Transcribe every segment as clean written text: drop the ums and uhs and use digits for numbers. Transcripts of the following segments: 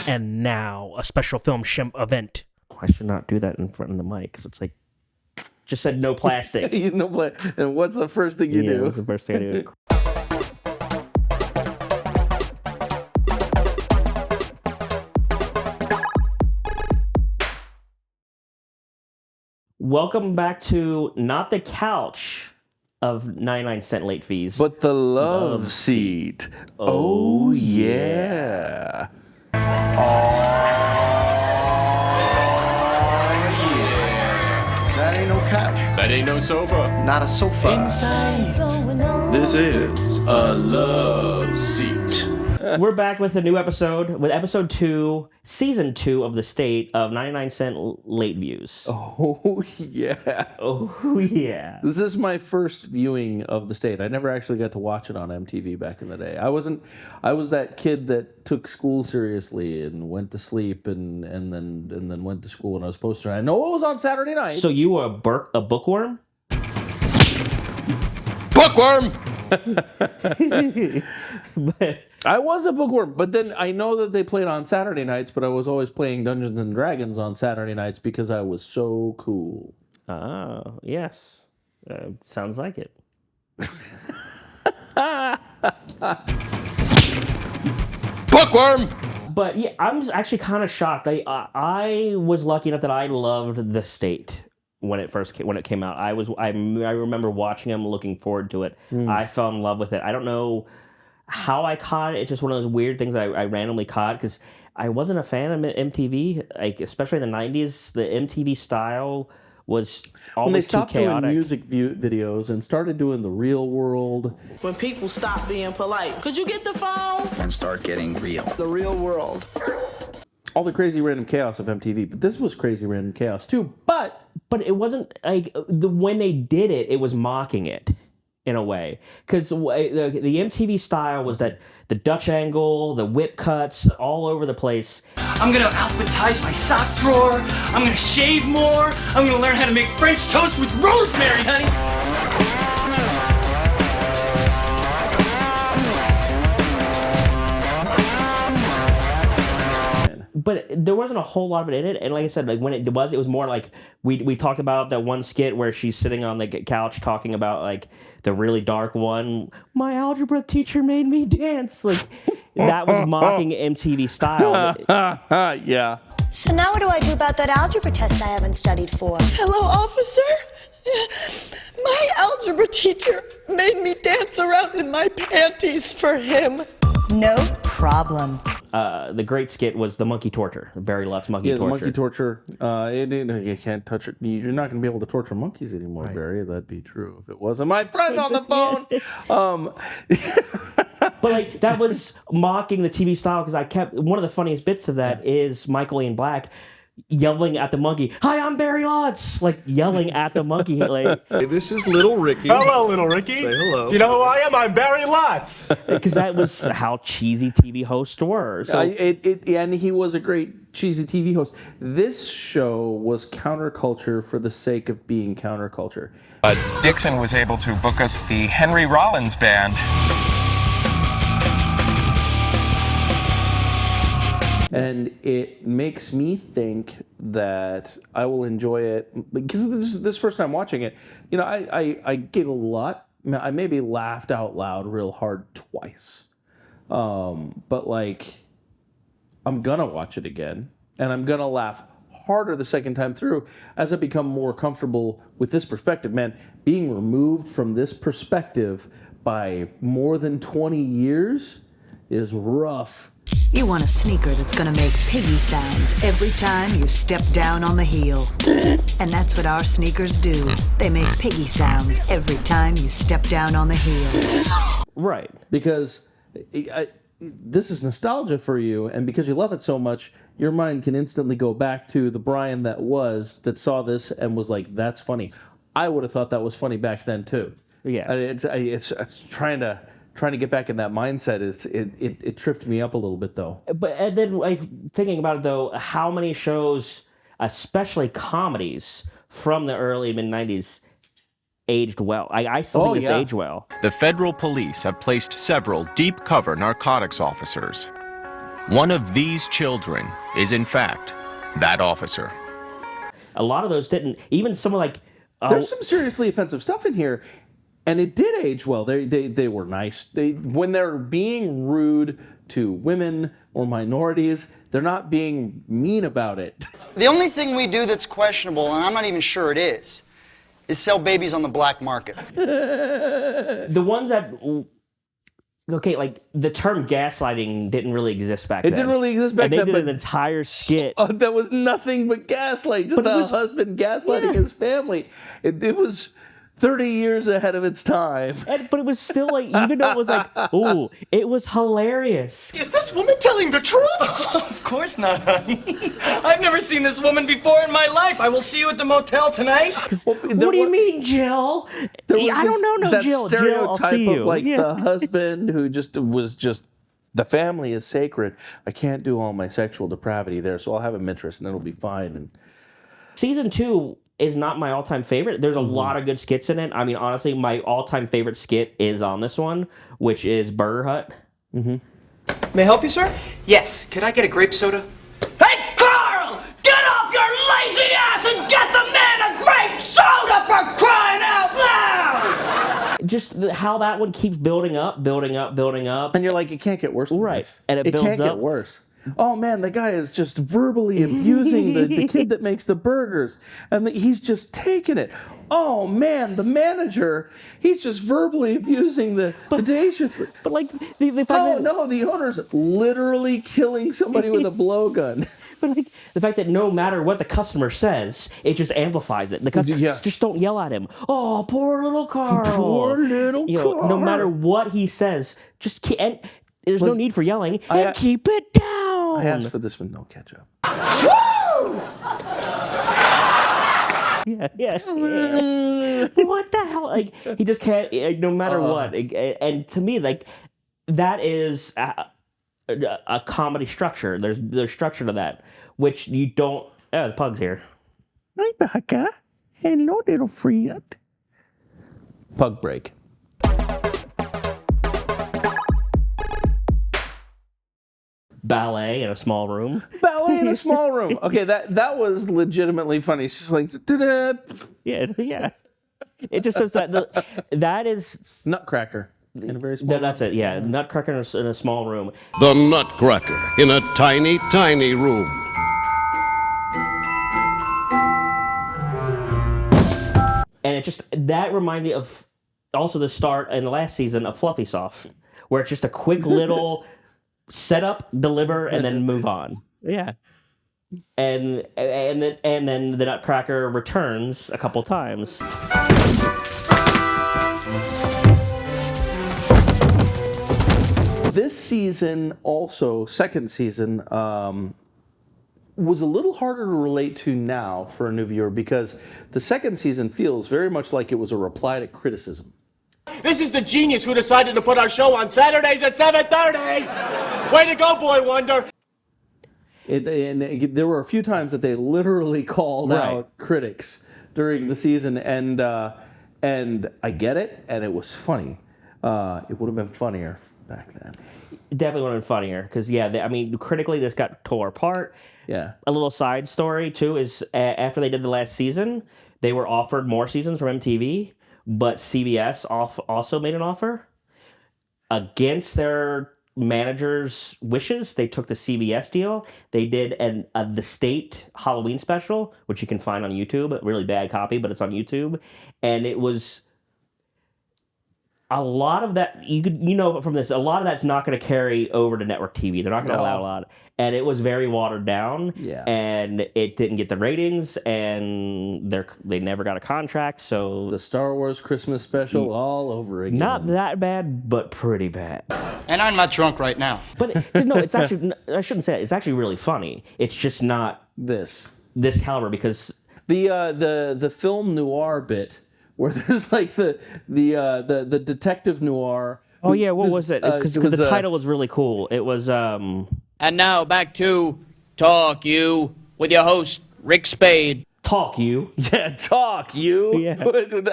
And now, a special film shimp event. I should not do that in front of the mic, because it's like, just said no plastic. And what's the first thing you do? What's the first thing I do? Welcome back to not the couch of 99-cent late fees, but the love seat. Oh yeah. Oh, yeah. That ain't no couch. That ain't no sofa. Not a sofa. Inside. This is a love seat. We're back with a new episode, with episode 2, season 2 of The State of 99-cent late views. Oh yeah. Oh yeah. This is my first viewing of The State. I never actually got to watch it on MTV back in the day. I was that kid that took school seriously and went to sleep and then went to school when I was supposed to. I know it was on Saturday night. So you were a bookworm? Bookworm! But I was a bookworm, but then I know that they played on Saturday nights, but I was always playing Dungeons and Dragons on Saturday nights because I was so cool. oh, yes. Sounds like it. Bookworm! But yeah, I'm actually kind of shocked. I was lucky enough that I loved The State when it came out. I remember watching them, looking forward to it. I fell in love with it. I don't know how I caught it. It's just one of those weird things I randomly caught because I wasn't a fan of MTV, like especially in the 90s. The MTV style was always too chaotic. When they stopped doing music videos and started doing the real world. When people stop being polite. Could you get the phone? And start getting real. The real world. All the crazy random chaos of MTV, but this was crazy random chaos too. But it wasn't like when they did it, it was mocking it in a way, because the MTV style was that the Dutch angle, the whip cuts all over the place. I'm gonna alphabetize my sock drawer. I'm gonna shave more. I'm gonna learn how to make French toast with rosemary, honey. But there wasn't a whole lot of it in it, and like I said, like when it was more like we talked about that one skit where she's sitting on the couch talking about like the really dark one. My algebra teacher made me dance. Like that was mocking MTV style. Yeah. So now what do I do about that algebra test I haven't studied for? Hello, officer. My algebra teacher made me dance around in my panties for him. No problem. The great skit was the monkey torture, Barry Lutz's monkey torture. The monkey torture. You can't touch it. You're not going to be able to torture monkeys anymore, right. Barry. That'd be true if it wasn't my friend on the phone. But like that was mocking the TV style because one of the funniest bits of that is Michael Ian Black yelling at the monkey, "Hi, I'm Barry Lutz!" Like yelling at the monkey. Like, Hey, this is Little Ricky. Hello, Little Ricky. Say hello. Do you know who I am? I'm Barry Lutz. Because that was how cheesy TV hosts were. So and he was a great cheesy TV host. This show was counterculture for the sake of being counterculture. Dixon was able to book us the Henry Rollins Band. And it makes me think that I will enjoy it because this first time watching it, I giggled a lot. I maybe laughed out loud real hard twice. But like, I'm gonna watch it again, and I'm gonna laugh harder the second time through as I become more comfortable with this perspective. Man, being removed from this perspective by more than 20 years is rough. You want a sneaker that's gonna make piggy sounds every time you step down on the heel. And that's what our sneakers do. They make piggy sounds every time you step down on the heel. right. Because this is nostalgia for you, and because you love it so much, your mind can instantly go back to the Brian that saw this and was like, that's funny. I would have thought that was funny back then too. Yeah. It's trying to get back in that mindset. It tripped me up a little bit though. But and then like thinking about it though, how many shows, especially comedies from the early mid-90s, aged well? I still think this aged well. The federal police have placed several deep cover narcotics officers. One of these children is, in fact, that officer. A lot of those didn't. Even some of like. There's some seriously offensive stuff in here, and it did age well. They were nice. When they're being rude to women or minorities, they're not being mean about it. The only thing we do that's questionable, and I'm not even sure it is sell babies on the black market. The ones that... Okay, like, the term gaslighting didn't really exist back then. It didn't really exist back then. And they did an entire skit. That was nothing but gaslight. Just a husband gaslighting his family. It was 30 years ahead of its time. But it was still like, even though it was like, ooh, it was hilarious. Is this woman telling the truth? Of course not, honey. I've never seen this woman before in my life. I will see you at the motel tonight. What do you mean, Jill? I don't know, that Jill. Stereotype Jill, I'll see you. Of like the husband who was the family is sacred. I can't do all my sexual depravity there, so I'll have a mistress and it'll be fine. And Season 2 is not my all-time favorite. There's a lot of good skits in it. I mean, honestly, my all-time favorite skit is on this one, which is Burger Hut. May I help you, sir? Yes. Could I get a grape soda? Hey, Carl! Get off your lazy ass and get the man a grape soda for crying out loud! Just how that one keeps building up. And you're like, it can't get worse than this. And it builds can't get up. worse. Oh man, the guy is just verbally abusing the kid that makes the burgers, and he's just taking it. Oh man, the manager, he's just verbally abusing the day shift. But like the fact the owner's literally killing somebody with a blowgun. But like the fact that no matter what the customer says, it just amplifies it. The customer just don't yell at him. Oh, poor little Carl. Poor little Carl. No matter what he says, just there's no need for yelling. And keep it down. I asked for this with no ketchup. Woo! Yeah. What the hell? Like he just can't. Like, no matter what. And to me, like that is a comedy structure. There's structure to that, which you don't. Oh, the pug's here. Hi, Becca. Hello, little friend. Pug break. Ballet in a small room. Ballet in a small room. Okay, that was legitimately funny. She's like, da-da. Yeah. It just says that is Nutcracker in a very small. That's it. Yeah, Nutcracker in a small room. The Nutcracker in a tiny, tiny room. And it just that reminded me of also the start in the last season of Fluffy Soft, where it's just a quick little. Set up, deliver, and then move on. Yeah, and then the Nutcracker returns a couple times. This season, also second season, was a little harder to relate to now for a new viewer because the second season feels very much like it was a reply to criticism. This is the genius who decided to put our show on Saturdays at 7:30. Way to go, Boy Wonder. There were a few times that they literally called out critics during the season, and I get it, and it was funny. It would have been funnier back then. Definitely would have been funnier because critically this got tore apart. Yeah. A little side story too is after they did the last season, they were offered more seasons from MTV. But CBS also made an offer against their manager's wishes. They took the CBS deal. They did the State Halloween special, which you can find on YouTube. A really bad copy, but it's on YouTube. And it was a lot of that. From this, a lot of that's not going to carry over to network TV. They're not going to allow a lot. And it was very watered down. Yeah. And it didn't get the ratings, and they never got a contract. So it's the Star Wars Christmas special all over again. Not that bad, but pretty bad. And I'm not drunk right now. But no, it's actually, I shouldn't say it. It's actually really funny. It's just not this caliber because the film noir bit where there's like the detective noir. Oh yeah, what was it? Because the title was really cool. It was. And now back to Talk You with your host, Rick Spade. Talk you. Yeah, talk you. Yeah.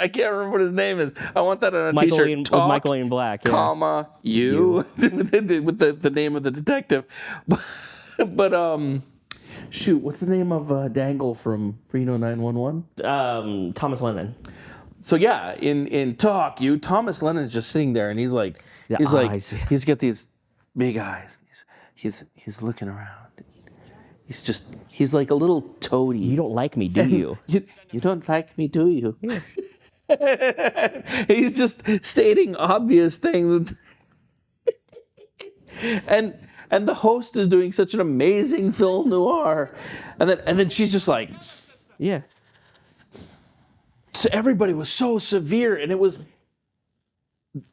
I can't remember what his name is. I want that on a Michael t-shirt. Ian, Talk, was Michael Ian Black. Yeah. comma, you. With the name of the detective. But shoot, what's the name of Dangle from Reno 911? Thomas Lennon. So yeah, in Talk You, Thomas Lennon's just sitting there and he's like, he's got these big eyes. He's looking around. He's like a little toady. You don't like me, do you? You don't like me, do you? Yeah. He's just stating obvious things. and the host is doing such an amazing film noir. And then she's just like, yeah. So everybody was so severe, and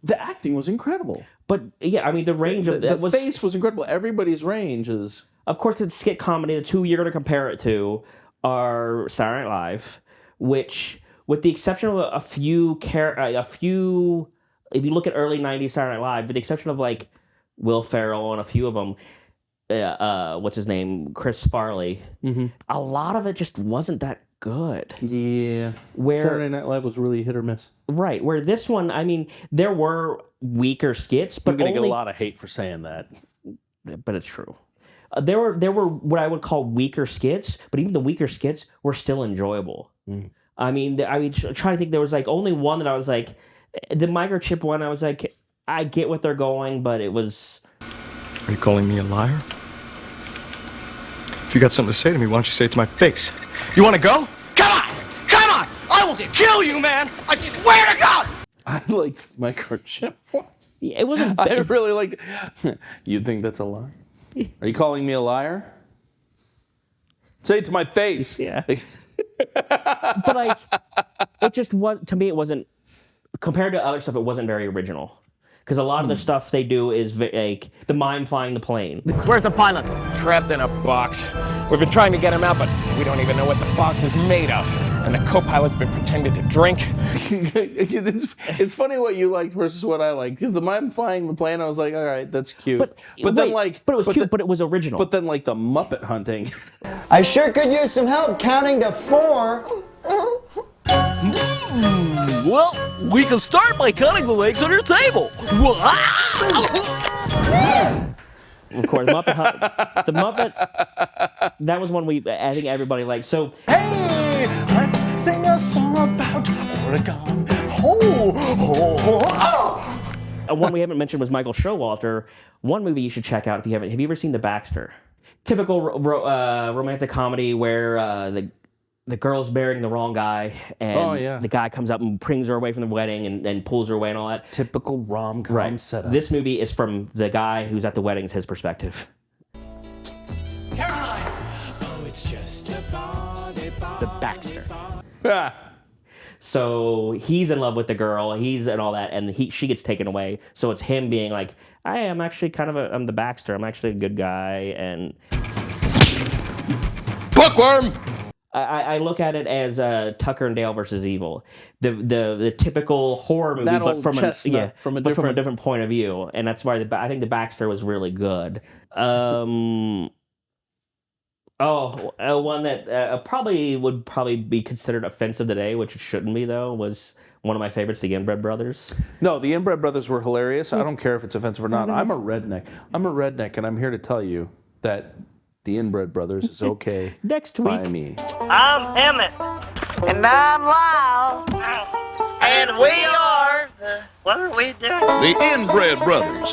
the acting was incredible. But yeah, I mean the range of the face was incredible. Everybody's range is, of course, because skit comedy. The two you're going to compare it to are Saturday Night Live, which, with the exception of a few, if you look at early '90s Saturday Night Live, with the exception of like Will Ferrell and a few of them, what's his name, Chris Farley, a lot of it just wasn't that good. Yeah. Where Saturday Night Live was really hit or miss. Right. Where this one, I mean, there were weaker skits, but I'm gonna get a lot of hate for saying that. But it's true. There were what I would call weaker skits, but even the weaker skits were still enjoyable. I mean, trying to think, there was like only one that I was like, the microchip one. I was like, I get what they're going, but it was. Are you calling me a liar? If you got something to say to me, why don't you say it to my face? You want to go? Come on! Come on! I will kill you, man! I swear to God! I liked microchip one. Yeah, it wasn't. I really liked it. You think that's a lie? Are you calling me a liar? Say it to my face. Yeah. But like, it just was, to me, it wasn't, compared to other stuff, it wasn't very original. Because a lot of the stuff they do is like the mime flying the plane. Where's the pilot? Trapped in a box. We've been trying to get him out, but we don't even know what the box is made of. And the co-pilot's been pretending to drink. It's funny what you liked versus what I liked. Because the mime flying the plane, I was like, all right, that's cute. But then like, but it was cute, but it was original. But then like the Muppet hunting. I sure could use some help counting to 4. Well, we can start by cutting the legs on your table. Of course, the Muppet, that was one I think everybody liked. So, hey, let's sing a song about Oregon. Ho, ho, ho. One we haven't mentioned was Michael Showalter. One movie you should check out if you haven't. Have you ever seen The Baxter? Typical romantic comedy where the girl's marrying the wrong guy, and the guy comes up and brings her away from the wedding and pulls her away and all that. Typical rom-com setup. This movie is from the guy who's at the wedding, his perspective. Caroline! Oh, it's just a The Baxter. So he's in love with the girl, and all that, and she gets taken away. So it's him being like, I am actually I'm the Baxter. I'm actually a good guy, and Bookworm! I look at it as Tucker and Dale versus Evil, the typical horror movie, but from a different point of view, and that's why I think the Baxter was really good. One that probably would be considered offensive today, which it shouldn't be though, was one of my favorites, the Inbred Brothers. No, the Inbred Brothers were hilarious. I don't care if it's offensive or not. I'm a redneck, and I'm here to tell you that the Inbred Brothers is okay. Next week. By me. I'm Emmett. And I'm Lyle. And we are what are we doing? The Inbred Brothers.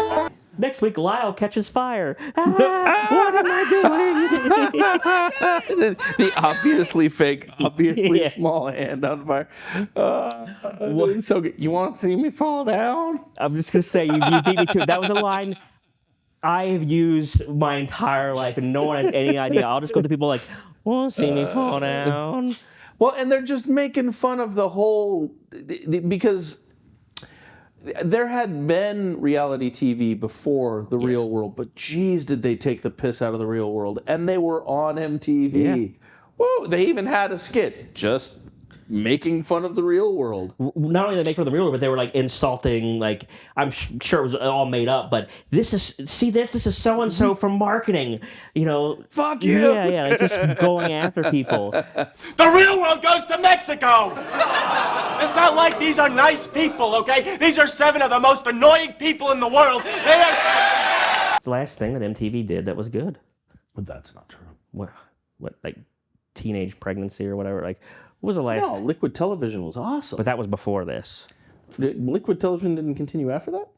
Next week, Lyle catches fire. What am I doing? The obviously fake, small hand on fire. So good. You want to see me fall down? I'm just going to say, you beat me to it. That was a line I have used my entire life, and no one has any idea. I'll just go to people like, "Want to see me fall down?" Well, and they're just making fun of the whole because there had been reality TV before the real world, but geez, did they take the piss out of the real world? And they were on MTV. Yeah. Woo! They even had a skit. Just making fun of the real world. Not only they make fun of the real world, but they were like insulting. Like I'm sure it was all made up, but this is so and so from marketing. You know, fuck you. Yeah, like just going after people. The real world goes to Mexico. It's not like these are nice people, okay? These are 7 of the most annoying people in the world. They are. It's the last thing that MTV did that was good. But that's not true. What like teenage pregnancy or whatever? Like, what was the last? No, Liquid Television was awesome. But that was before this. Liquid Television didn't continue after that?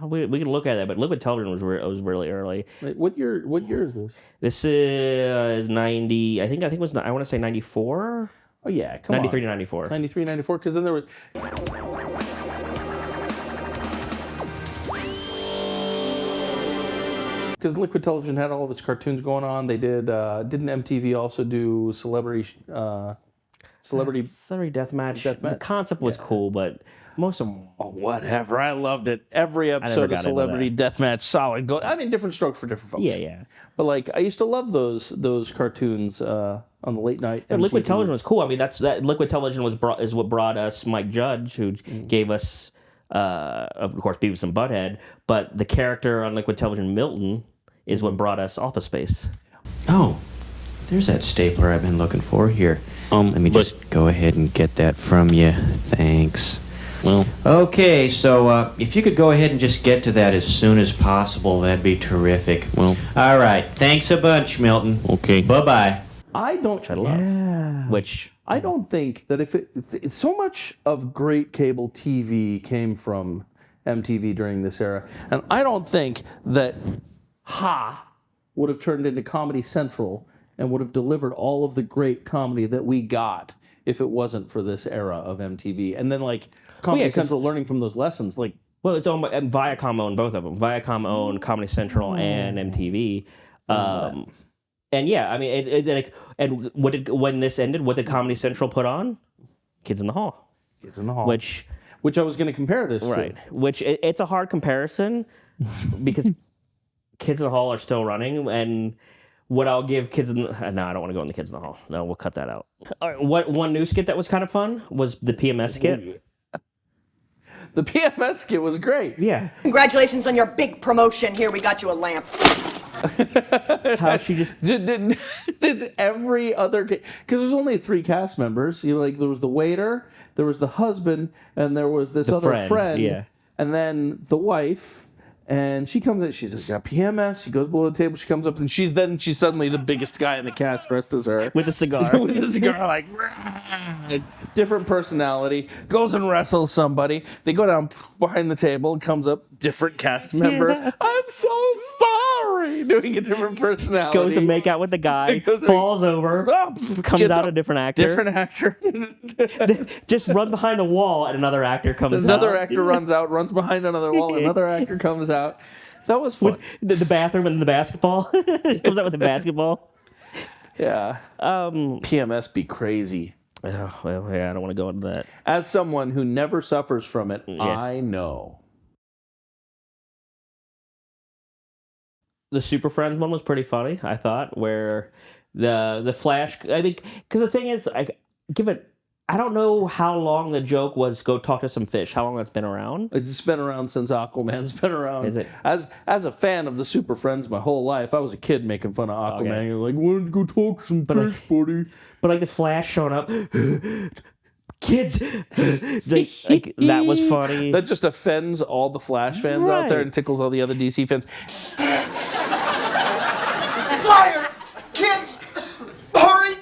We can look at that, but Liquid Television was really early. Wait, what year is this? This is 90. I think it was. I want to say 94. Oh yeah, come 93 on. to 94. 93, 94, because then there was. Because Liquid Television had all of its cartoons going on. They did. Didn't MTV also do Celebrity Deathmatch? The concept was cool, but most of them. Oh, whatever. I loved it. Every episode of Celebrity Deathmatch, solid. Different strokes for different folks. Yeah. But like, I used to love those cartoons on the late night. And Liquid Television was cool. I mean, that Liquid Television is what brought us Mike Judge, who gave us, of course, Beavis and Butthead. But the character on Liquid Television, Milton, is what brought us Office Space. Oh, there's that stapler I've been looking for here. Let me just go ahead and get that from you. Thanks. Well, okay, so if you could go ahead and just get to that as soon as possible, that'd be terrific. Well, all right. Thanks a bunch, Milton. Okay. Bye-bye. I don't. Which I love. Yeah. Which I don't think that it's so much of great cable TV came from MTV during this era, and I don't think that would have turned into Comedy Central and would have delivered all of the great comedy that we got if it wasn't for this era of MTV. And then like Comedy Central learning from those lessons, like. Well, it's owned by, and Viacom owned both of them. Viacom owned Comedy Central and MTV. And yeah, I mean, when this ended, what did Comedy Central put on? Kids in the Hall. Kids in the Hall. Which I was going to compare this to. Which it's a hard comparison because Kids in the Hall are still running, and what I'll give Kids in the... No, I don't want to go in the Kids in the Hall. No, we'll cut that out. All right, one new skit that was kind of fun was the PMS skit. The PMS skit was great. Yeah. Congratulations on your big promotion. Here, we got you a lamp. How she just did every other, because there's only 3 cast members. There was the waiter, there was the husband, and there was this other friend. Yeah. And then the wife. And she comes in, she's got PMS, she goes below the table, she comes up, and she's suddenly the biggest guy in the cast dressed as her. With a cigar. With a cigar, like, different personality, goes and wrestles somebody. They go down behind the table, and comes up, different cast member. Yeah. I'm so sorry! Doing a different personality. Goes to make out with the guy, falls over, comes out a different actor. Different actor. Just run behind the wall, and another actor comes out. Another actor runs out, runs behind another wall, another actor comes out. That was fun. With the bathroom and the basketball. Comes out with the basketball. Yeah. PMS be crazy. Oh, well, yeah, I don't want to go into that. As someone who never suffers from it, I know. The Super Friends one was pretty funny, I thought, where the Flash... I think... Because the thing is, I don't know how long the joke was go talk to some fish. How long that's been around? It's been around since Aquaman's been around. Is it? As a fan of the Super Friends my whole life, I was a kid making fun of Aquaman. Okay. You're like, why don't you go talk to some fish, buddy? But like the Flash showing up... Kids! like, that was funny. That just offends all the Flash fans out there and tickles all the other DC fans. Fire! Kids! Hurry!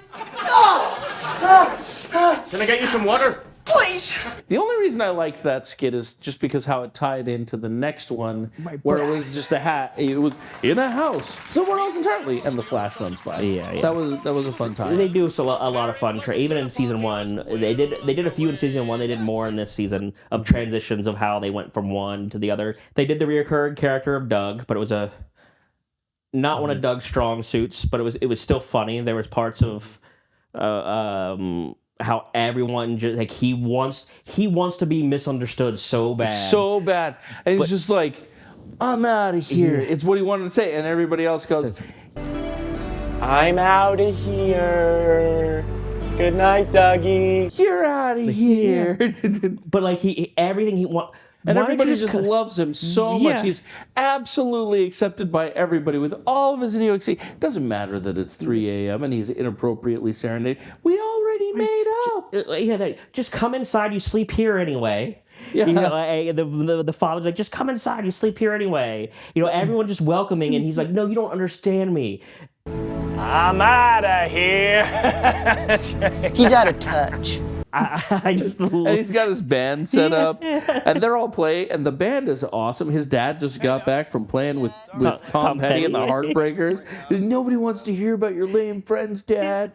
Can I get you some water? Please! The only reason I liked that skit is just because how it tied into the next one, where it was just it was in a house, somewhere else entirely, and the Flash runs by. Yeah. That was a fun time. They do a lot of fun. Even in season 1, they did a few in season 1. They did more in this season of transitions of how they went from one to the other. They did the reoccurring character of Doug, but it was not one of Doug's strong suits, but it was still funny. There was parts of how everyone just like he wants to be misunderstood so bad, and he's just like, I'm out of here. It's what he wanted to say, and everybody else goes, I'm out of here. Good night, doggy. You're out of here. But like everything he wants. And everybody just loves him so Yeah. much. He's absolutely accepted by everybody with all of his idiocy. It doesn't matter that it's 3 a.m. and he's inappropriately serenaded. We already made up. Just come inside. You sleep here anyway. Yeah. You know, the father's like, just come inside. You sleep here anyway. You know, everyone just welcoming, and he's like, no, you don't understand me. I'm out of here. He's out of touch. I just and he's got his band set up, and they're all playing, and the band is awesome. His dad just got back from playing with Tom Petty and the Heartbreakers. Nobody wants to hear about your lame friends, Dad.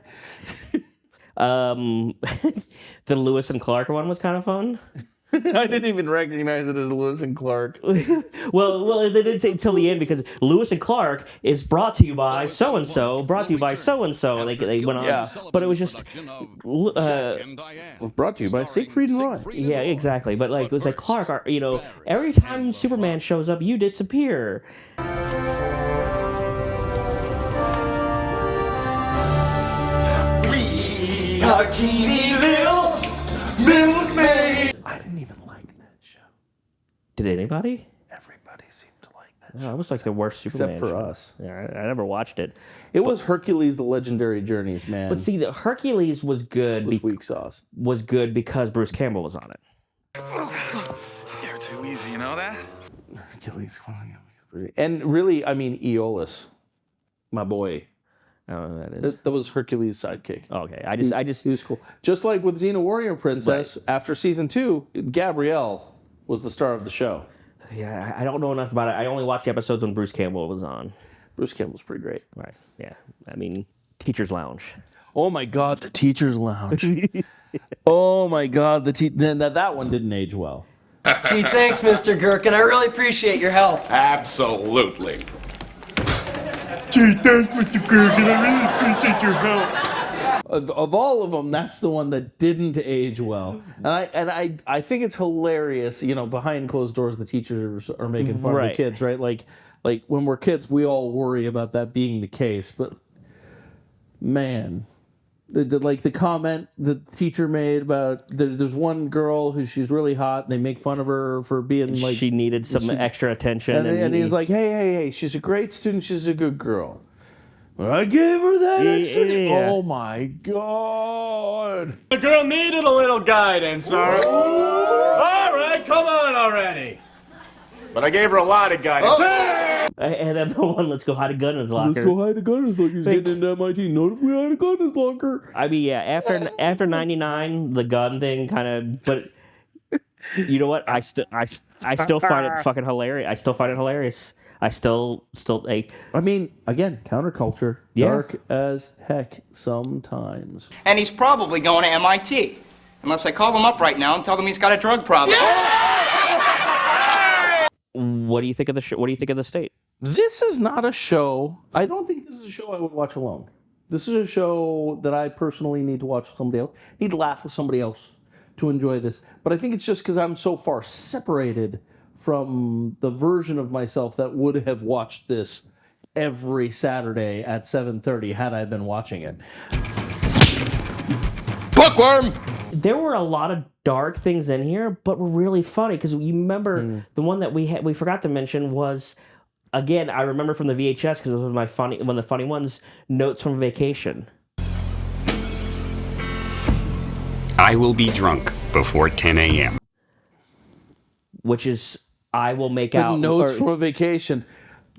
The Lewis and Clark one was kind of fun. I didn't even recognize it as Lewis and Clark. well, they didn't say until the end because Lewis and Clark is brought to you by so and so, brought to you by so and so. They went on, but it was just brought to you by Siegfried and Roy. Yeah, exactly. But like it was like Clark, you know, every time Superman shows up, you disappear. We are teeny little milkmaids. I didn't even like that show. Did anybody? Everybody seemed to like that show. It was like the worst Superman except for show. us. Yeah, I never watched it. It was Hercules: The Legendary Journeys, man. But see, the Hercules was good. Weak sauce. Was good because Bruce Campbell was on it. You're too easy, you know that? Hercules, and really, I mean, Aeolus, my boy. I don't know who that is. That was Hercules' sidekick. Okay, I just he was cool. Just like with Xena Warrior Princess, after season 2, Gabrielle was the star of the show. Yeah, I don't know enough about it. I only watched the episodes when Bruce Campbell was on. Bruce Campbell's pretty great. Right. Yeah. I mean, Teacher's Lounge. Oh my God, the Teacher's Lounge. Oh my God, that one didn't age well. Gee, thanks, Mr. Gherkin. I really appreciate your help. Absolutely. Gee, thanks, Mr. Gherkin. I really appreciate your help. Of all of them, that's the one that didn't age well. And I think it's hilarious, you know, behind closed doors, the teachers are making fun of the kids, right? Like when we're kids, we all worry about that being the case. But man, like the comment the teacher made about there's one girl who she's really hot and they make fun of her for being like she needed some extra attention, and he's like, hey, she's a great student, she's a good girl. But I gave her that extra. Yeah. Oh my God! The girl needed a little guidance, all right? All right, come on already. But I gave her a lot of guidance. And then the one, let's go hide a gun in his locker. Let's go hide a gun in his locker. He's getting into MIT. Not if we hide a gun in his locker. I mean, yeah, after 99, the gun thing kind of, but you know what? I still find it fucking hilarious. I still find it hilarious. I still like. I mean, again, counterculture, Yeah. dark as heck sometimes. And he's probably going to MIT. Unless I call him up right now and tell him he's got a drug problem. What do you think of the What do you think of the state? This is not a show. I don't think this is a show I would watch alone. This is a show that I personally need to watch with somebody else. Need to laugh with somebody else to enjoy this. But I think it's just because I'm so far separated from the version of myself that would have watched this every Saturday at 7:30 had I been watching it. Bookworm! There were a lot of dark things in here, but were really funny because you remember the one that we forgot to mention was, again, I remember from the VHS because it was one of the funny ones, Notes from Vacation. I will be drunk before 10 a.m. Which is, I will make The out. Notes from a Vacation.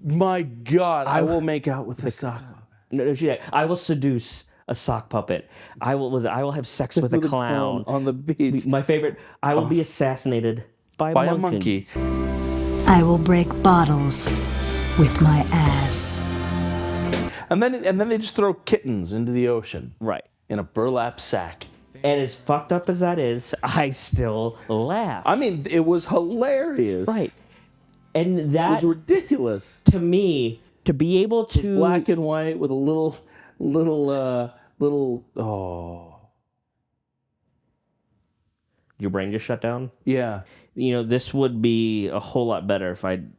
My God, I will make out with the sock. No, I will seduce a sock puppet. I will have sex with a clown on the beach. My favorite. I will be assassinated by a monkey. I will break bottles with my ass. And then they just throw kittens into the ocean. Right. In a burlap sack. And as fucked up as that is, I still laugh. I mean, it was hilarious. Right. And that was ridiculous. To me, to be able to black and white with a little Your brain just shut down? Yeah. You know, this would be a whole lot better if I had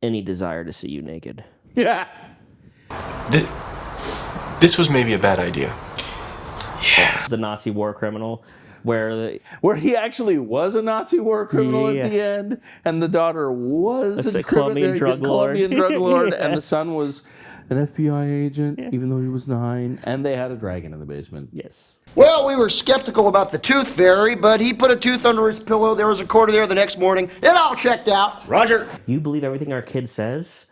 any desire to see you naked. Yeah. This was maybe a bad idea. the Nazi war criminal, where he actually was a Nazi war criminal at the end, and the daughter was a Colombian drug lord, and the son was an FBI agent, even though he was 9, and they had a dragon in the basement. Yes. Well, we were skeptical about the tooth fairy, but he put a tooth under his pillow. There was a quarter there the next morning. It all checked out. Roger. You believe everything our kid says?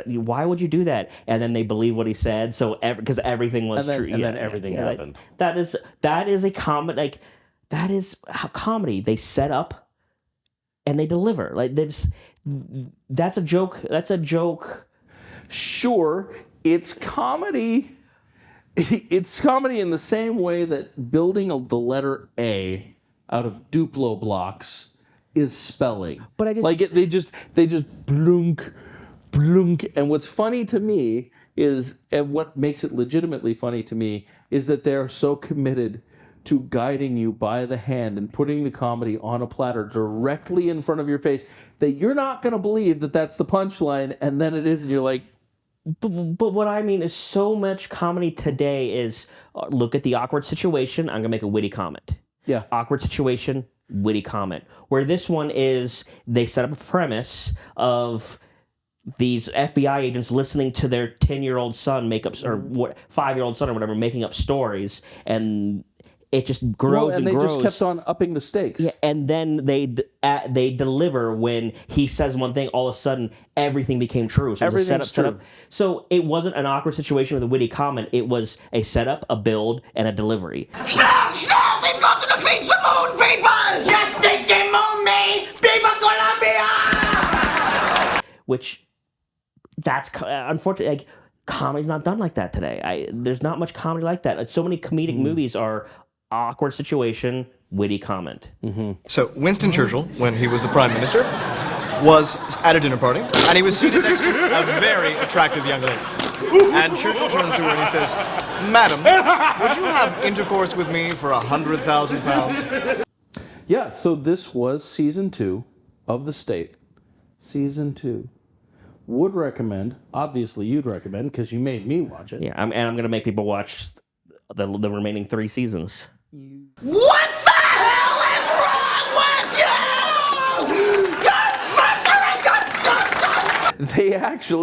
Why would you do that? And then they believe what he said, so because everything was true, and then everything happened. Like, that is a comedy. Like, that is how comedy. They set up and they deliver. Like, that's a joke. That's a joke. Sure, it's comedy. It's comedy in the same way that building the letter A out of Duplo blocks is spelling. But I just like they just blunk, blunk. And what's funny to me is, and what makes it legitimately funny to me, is that they're so committed to guiding you by the hand and putting the comedy on a platter directly in front of your face that you're not going to believe that that's the punchline, and then it is, and you're like. But what I mean is, so much comedy today is look at the awkward situation, I'm gonna make a witty comment. Yeah. Awkward situation, witty comment. Where this one is, they set up a premise of these FBI agents listening to their 10-year-old son make up, or 5-year-old son or whatever, making up stories, and it just grows and grows. They just kept on upping the stakes. Yeah, and then they deliver when he says one thing, all of a sudden everything became true. So it was a setup. So it wasn't an awkward situation with a witty comment. It was a setup, a build, and a delivery. Snell, we've got to defeat some moon people! Just take the moon, me! Viva Colombia! Which, that's unfortunately, like, comedy's not done like that today. There's not much comedy like that. Like, so many comedic movies are awkward situation, witty comment. So Winston Churchill, when he was the Prime Minister, was at a dinner party, and he was seated next to a very attractive young lady. And Churchill turns to her and he says, "Madam, would you have intercourse with me for £100,000? Yeah, so this was season 2 of The State. Season 2. Would recommend, obviously you'd recommend, because you made me watch it. Yeah, and I'm going to make people watch the remaining 3 seasons. What the hell is wrong with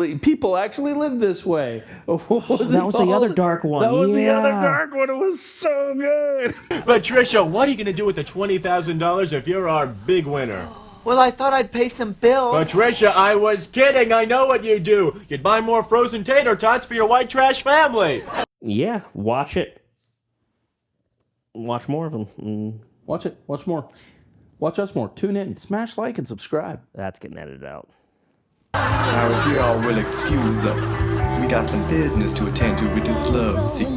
you? People actually live this way. That was the other dark one. That was the other dark one. It was so good. Patricia, what are you going to do with the $20,000 if you're our big winner? Well, I thought I'd pay some bills. Patricia, I was kidding. I know what you do. You'd buy more frozen tater tots for your white trash family. Yeah, watch it. Watch more of them. Watch it. Watch more. Watch us more. Tune in. Smash like and subscribe. That's getting edited out. Now, if you all will excuse us, we got some business to attend to with this love scene.